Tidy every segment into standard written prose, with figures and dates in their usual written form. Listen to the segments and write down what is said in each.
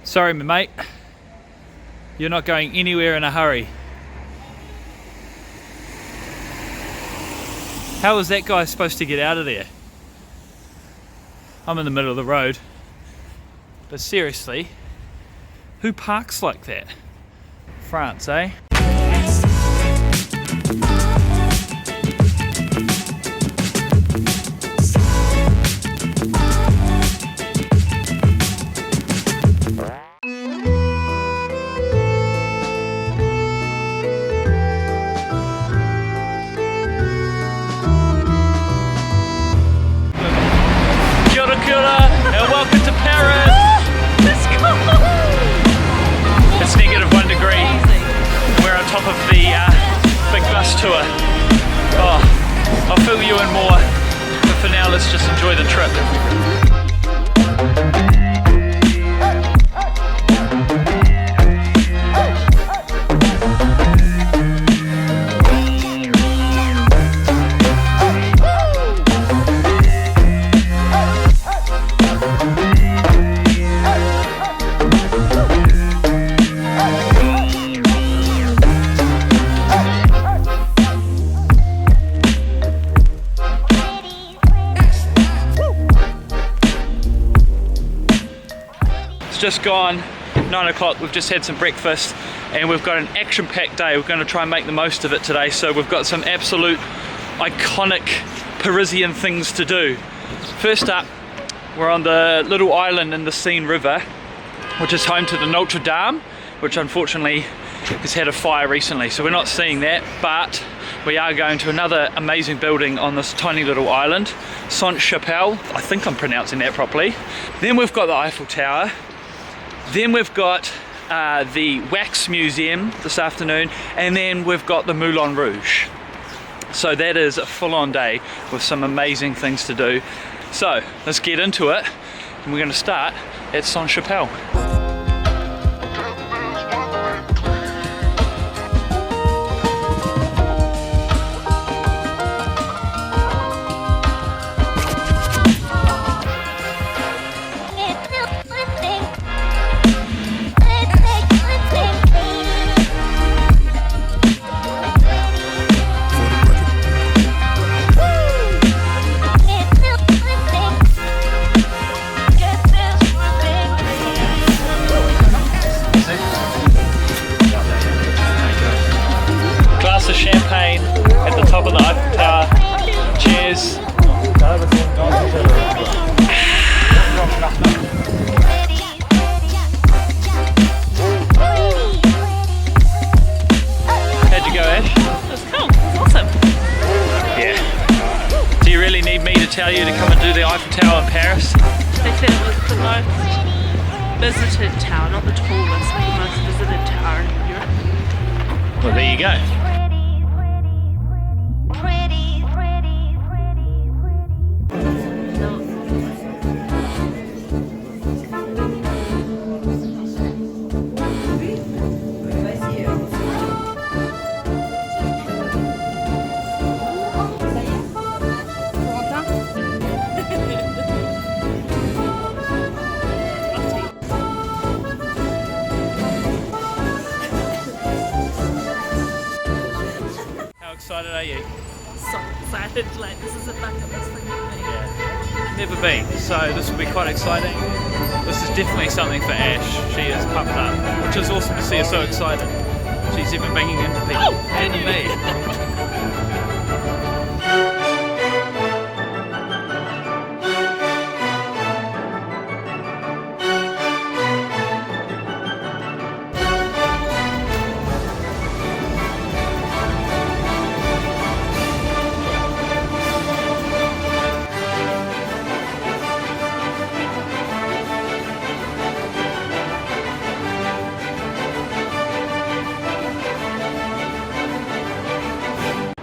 Sorry, my mate. You're not going anywhere in a hurry. How is that guy supposed to get out of there? I'm in the middle of the road. But seriously, who parks like that? France, eh? And welcome to Paris! Let's go! It's -1 degree. We're on top of the big bus tour. Oh, I'll fill you in more, but for now let's just enjoy the trip. Just gone 9 o'clock. We've just had some breakfast and we've got an action-packed day. We're going to try and make the most of it today, so we've got some absolute iconic Parisian things to do. First up, we're on the little island in the Seine River, which is home to the Notre Dame, which unfortunately has had a fire recently, so we're not seeing that, but we are going to another amazing building on this tiny little island, Sainte-Chapelle. I think I'm pronouncing that properly. Then we've got the Eiffel Tower. Then we've got the Wax Museum this afternoon, and then we've got the Moulin Rouge. So that is a full-on day with some amazing things to do. So let's get into it, and we're going to start at Sainte-Chapelle. Champagne at the top of the Eiffel Tower. Cheers. How'd you go, Ash? It was cool. It was awesome. Yeah. Do you really need me to tell you to come and do the Eiffel Tower in Paris? They said it was the most visited tower, not the tallest, but the most visited tower in Europe. Well, there you go. How excited are you? So excited, like this is a bucket list thing for me. Yeah. Never been, so this will be quite exciting. This is definitely something for Ash. She is pumped up, which is awesome to see her so excited. She's even bringing in people, and me.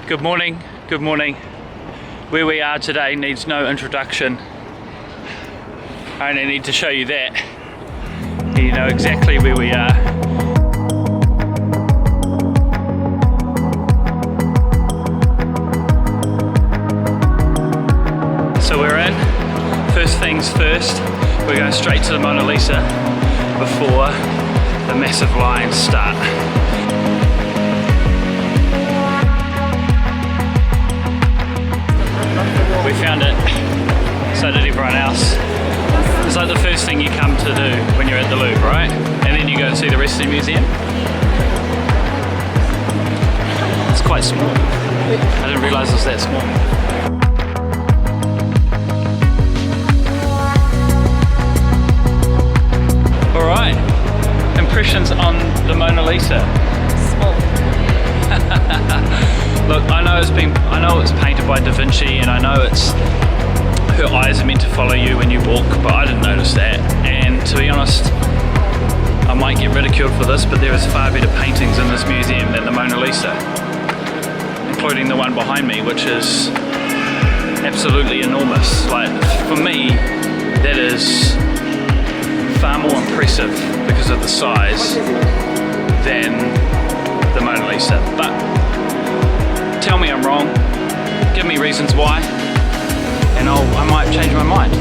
Good morning, good morning. Where we are today needs no introduction. I only need to show you that. You know exactly where we are. So we're in. First things first, we're going straight to the Mona Lisa. before the massive lines start. We found it, so did everyone else. It's like the first thing you come to do when you're at the Louvre, right? And then you go and see the rest of the museum. It's quite small. I didn't realise it was that small. Alright, impressions on the Mona Lisa. Small. Look, I know it's painted by Da Vinci, and I know her eyes are meant to follow you when you walk, but I didn't notice that. And to be honest, I might get ridiculed for this, but there is far better paintings in this museum than the Mona Lisa, including the one behind me, which is absolutely enormous. Like, for me, that is far more impressive because of the size than the Mona Lisa. But tell me I'm wrong, give me reasons why, and I might change my mind.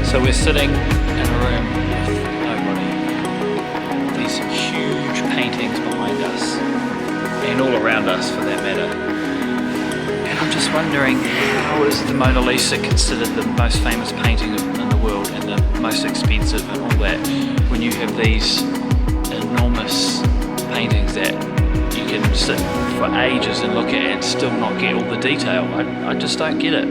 So we're sitting in a room with nobody. These huge paintings behind us, and all around us for that matter. And I'm just wondering, how is the Mona Lisa considered the most famous painting in the world and the most expensive and all that, when you have these enormous paintings that you can sit for ages and look at and still not get all the detail? I just don't get it.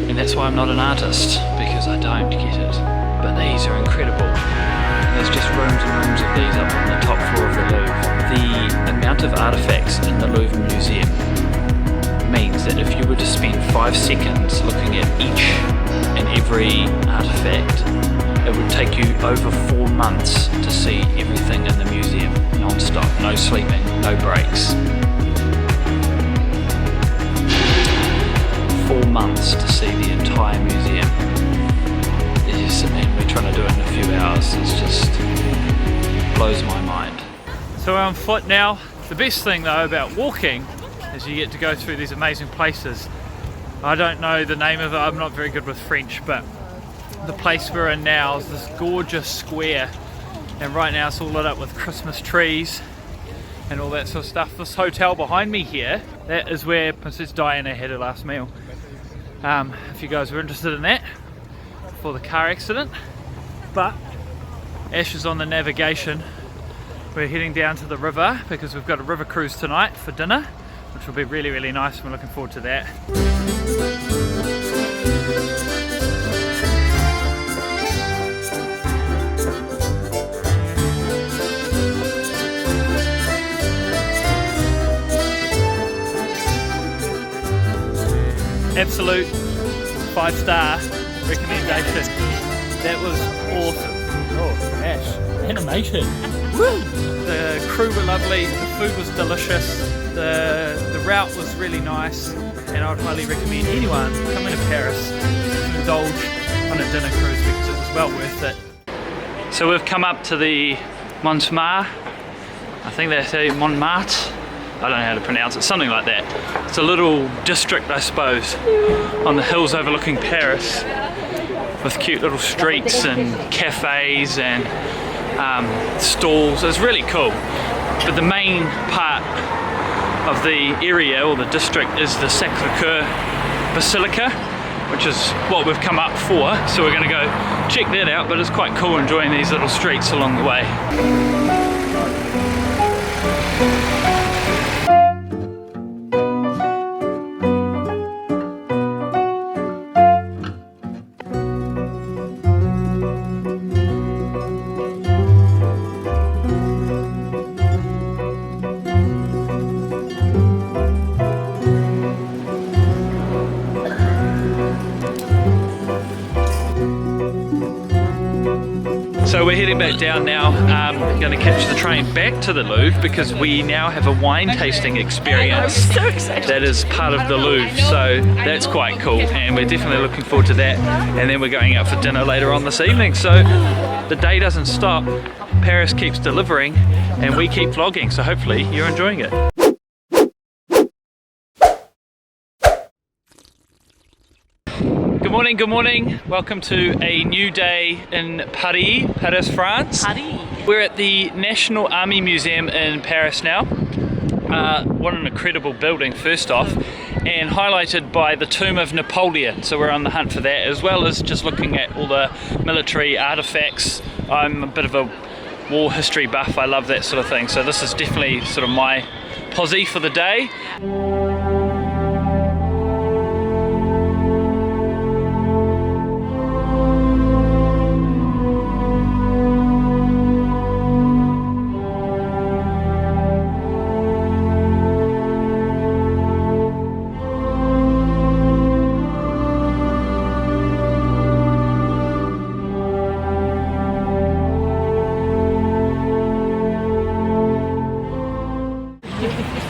And that's why I'm not an artist, because I don't get it. But these are incredible. There's just rooms and rooms of these up on the top floor of the Louvre. The amount of artifacts in the Louvre Museum means that if you were to spend 5 seconds looking at each and every artifact, it would take you over 4 months to see everything in the museum, non-stop, no sleeping, no breaks. 4 months to see the entire museum. Yes, and we're trying to do it in a few hours. It just blows my mind. So we're on foot now. The best thing though about walking is you get to go through these amazing places. I don't know the name of it, I'm not very good with French, but the place we're in now is this gorgeous square, and right now it's all lit up with Christmas trees and all that sort of stuff. This hotel behind me here, that is where Princess Diana had her last meal. If you guys were interested in that, before the car accident. But Ash is on the navigation. We're heading down to the river because we've got a river cruise tonight for dinner, which will be really, really nice, and we're looking forward to that. Absolute 5-star recommendation. That was awesome. Oh, Ash, animation. Woo! The crew were lovely, the food was delicious, the route was really nice, and I would highly recommend anyone coming to Paris to indulge on a dinner cruise because it was well worth it. So we've come up to the Montmartre, I think they say Montmartre, I don't know how to pronounce it, something like that. It's a little district, I suppose, on the hills overlooking Paris, with cute little streets and cafes and stalls. It's really cool. But the main part of the area, or the district, is the Sacré-Cœur Basilica, which is what we've come up for. So we're going to go check that out, but it's quite cool enjoying these little streets along the way. So we're heading back down now. Going to catch the train back to the Louvre because we now have a wine tasting experience. So excited. That is part of the Louvre, so that's quite cool, and we're definitely looking forward to that. And then we're going out for dinner later on this evening, so the day doesn't stop. Paris keeps delivering and we keep vlogging, so hopefully you're enjoying it. Good morning. Welcome to a new day in Paris, France. Paris. We're at the National Army Museum in Paris now. What an incredible building, first off, and highlighted by the tomb of Napoleon. So we're on the hunt for that, as well as just looking at all the military artifacts. I'm a bit of a war history buff, I love that sort of thing. So this is definitely sort of my posse for the day.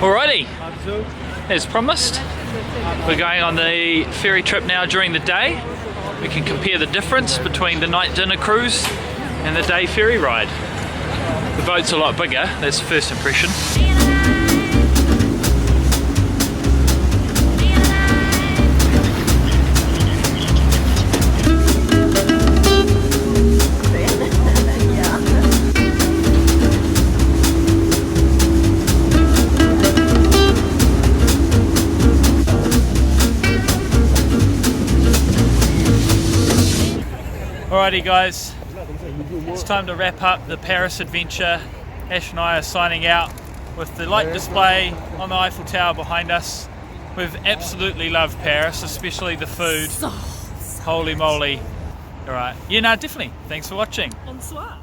Alrighty, as promised, we're going on the ferry trip now during the day. We can compare the difference between the night dinner cruise and the day ferry ride. The boat's a lot bigger, that's the first impression. Alrighty guys, it's time to wrap up the Paris adventure. Ash and I are signing out with the light display on the Eiffel Tower behind us. We've absolutely loved Paris, especially the food. Holy moly. Alright, yeah, no, definitely. Thanks for watching. Bonsoir.